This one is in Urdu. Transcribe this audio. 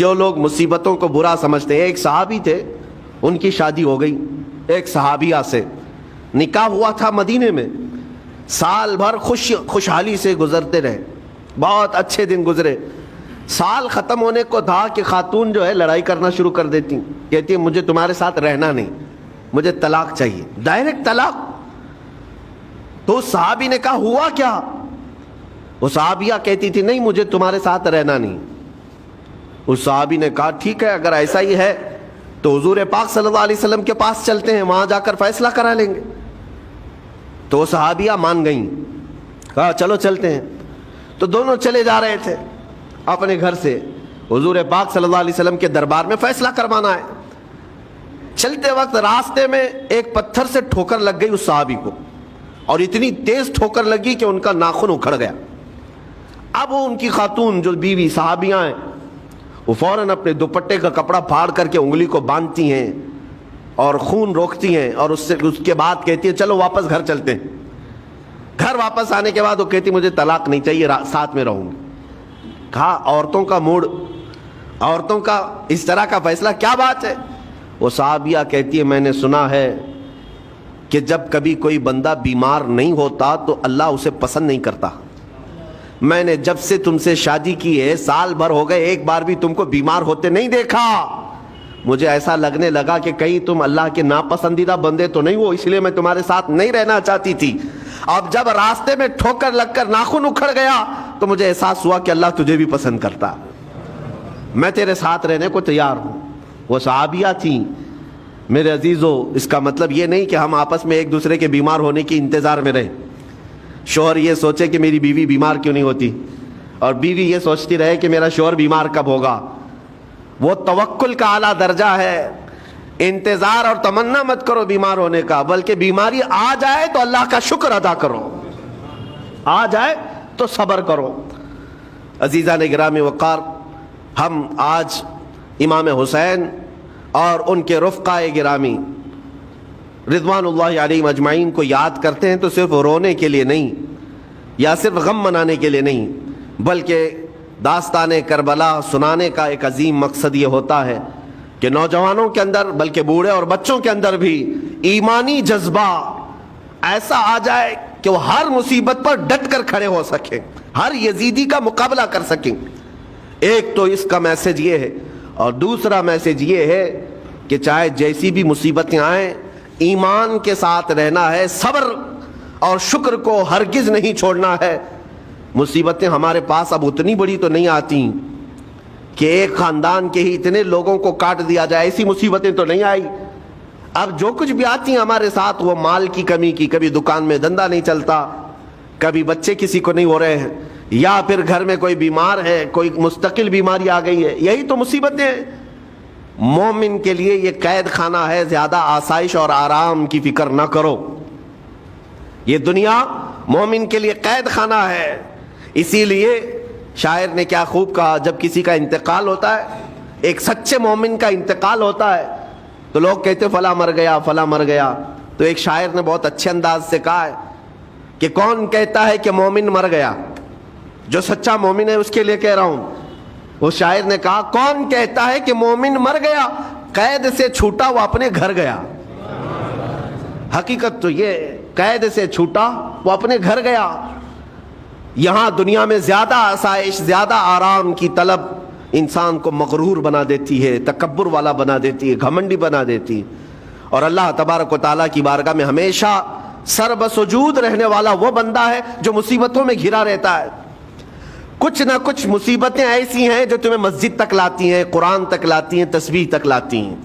جو لوگ مصیبتوں کو برا سمجھتے ہیں، ایک صحابی تھے، ان کی شادی ہو گئی ایک صحابیہ سے، نکاح ہوا تھا مدینے میں، سال بھر خوشحالی سے گزرتے رہے، بہت اچھے دن گزرے۔ سال ختم ہونے کو تھا کہ خاتون جو ہے لڑائی کرنا شروع کر دیتی، کہتی ہے مجھے تمہارے ساتھ رہنا نہیں، مجھے طلاق چاہیے، ڈائریکٹ طلاق۔ تو صحابی نے کہا ہوا کیا؟ وہ صحابیہ کہتی تھی نہیں مجھے تمہارے ساتھ رہنا نہیں۔ اس صحابی نے کہا ٹھیک ہے اگر ایسا ہی ہے تو حضور پاک صلی اللہ علیہ وسلم کے پاس چلتے ہیں، وہاں جا کر فیصلہ کرا لیں گے۔ تو وہ صحابیہ مان گئیں، کہا چلو چلتے ہیں۔ تو دونوں چلے جا رہے تھے اپنے گھر سے، حضور پاک صلی اللہ علیہ وسلم کے دربار میں فیصلہ کروانا ہے۔ چلتے وقت راستے میں ایک پتھر سے ٹھوکر لگ گئی اس صحابی کو، اور اتنی تیز ٹھوکر لگی کہ ان کا ناخن اکھڑ گیا۔ اب وہ ان کی خاتون جو بیوی صحابیاں ہیں وہ فوراً اپنے دوپٹے کا کپڑا پھاڑ کر کے انگلی کو باندھتی ہیں اور خون روکتی ہیں، اور اس کے بعد کہتی ہے چلو واپس گھر چلتے ہیں۔ گھر واپس آنے کے بعد وہ کہتی مجھے طلاق نہیں چاہیے، ساتھ میں رہوں گی۔ کہا عورتوں کا موڈ، عورتوں کا اس طرح کا فیصلہ کیا بات ہے؟ وہ صحابیہ کہتی ہے میں نے سنا ہے کہ جب کبھی کوئی بندہ بیمار نہیں ہوتا تو اللہ اسے پسند نہیں کرتا۔ میں نے جب سے تم سے شادی کی ہے سال بھر ہو گئے، ایک بار بھی تم کو بیمار ہوتے نہیں دیکھا۔ مجھے ایسا لگنے لگا کہ کہیں تم اللہ کے ناپسندیدہ بندے تو نہیں ہو، اس لیے میں تمہارے ساتھ نہیں رہنا چاہتی تھی۔ اب جب راستے میں ٹھوکر لگ کر ناخن اکھڑ گیا تو مجھے احساس ہوا کہ اللہ تجھے بھی پسند کرتا، میں تیرے ساتھ رہنے کو تیار ہوں۔ وہ صحابیہ تھیں۔ میرے عزیزو، اس کا مطلب یہ نہیں کہ ہم آپس میں ایک دوسرے کے بیمار ہونے کی انتظار میں رہیں۔ شوہر یہ سوچے کہ میری بیوی بیمار کیوں نہیں ہوتی، اور بیوی یہ سوچتی رہے کہ میرا شوہر بیمار کب ہوگا۔ وہ توکل کا اعلیٰ درجہ ہے۔ انتظار اور تمنا مت کرو بیمار ہونے کا، بلکہ بیماری آ جائے تو اللہ کا شکر ادا کرو، آ جائے تو صبر کرو۔ عزیزان گرامی وقار، ہم آج امام حسین اور ان کے رفقائے گرامی رضوان اللہ علیہم اجمعین کو یاد کرتے ہیں تو صرف رونے کے لیے نہیں یا صرف غم منانے کے لیے نہیں، بلکہ داستان کربلا سنانے کا ایک عظیم مقصد یہ ہوتا ہے کہ نوجوانوں کے اندر بلکہ بوڑھے اور بچوں کے اندر بھی ایمانی جذبہ ایسا آ جائے کہ وہ ہر مصیبت پر ڈٹ کر کھڑے ہو سکیں، ہر یزیدی کا مقابلہ کر سکیں۔ ایک تو اس کا میسج یہ ہے، اور دوسرا میسج یہ ہے کہ چاہے جیسی بھی مصیبتیں آئیں ایمان کے ساتھ رہنا ہے، صبر اور شکر کو ہرگز نہیں چھوڑنا ہے۔ مصیبتیں ہمارے پاس اب اتنی بڑی تو نہیں آتی کہ ایک خاندان کے ہی اتنے لوگوں کو کاٹ دیا جائے، ایسی مصیبتیں تو نہیں آئی۔ اب جو کچھ بھی آتی ہیں ہمارے ساتھ وہ مال کی کمی کی، کبھی دکان میں دھندا نہیں چلتا، کبھی بچے کسی کو نہیں ہو رہے ہیں، یا پھر گھر میں کوئی بیمار ہے، کوئی مستقل بیماری آ گئی ہے، یہی تو مصیبتیں ہیں۔ مومن کے لیے یہ قید خانہ ہے، زیادہ آسائش اور آرام کی فکر نہ کرو۔ یہ دنیا مومن کے لیے قید خانہ ہے۔ اسی لیے شاعر نے کیا خوب کہا، جب کسی کا انتقال ہوتا ہے، ایک سچے مومن کا انتقال ہوتا ہے، تو لوگ کہتے فلاں مر گیا فلاں مر گیا، تو ایک شاعر نے بہت اچھے انداز سے کہا ہے کہ کون کہتا ہے کہ مومن مر گیا؟ جو سچا مومن ہے اس کے لیے کہہ رہا ہوں۔ وہ شاعر نے کہا کون کہتا ہے کہ مومن مر گیا؟ قید سے چھوٹا وہ اپنے گھر گیا۔ حقیقت تو یہ، قید سے چھوٹا وہ اپنے گھر گیا۔ یہاں دنیا میں زیادہ آسائش، زیادہ آرام کی طلب انسان کو مغرور بنا دیتی ہے، تکبر والا بنا دیتی ہے، گھمنڈی بنا دیتی ہے۔ اور اللہ تبارک و تعالیٰ کی بارگاہ میں ہمیشہ سر بسجود رہنے والا وہ بندہ ہے جو مصیبتوں میں گھرا رہتا ہے۔ کچھ نہ کچھ مصیبتیں ایسی ہیں جو تمہیں مسجد تک لاتی ہیں، قرآن تک لاتی ہیں، تسبیح تک لاتی ہیں۔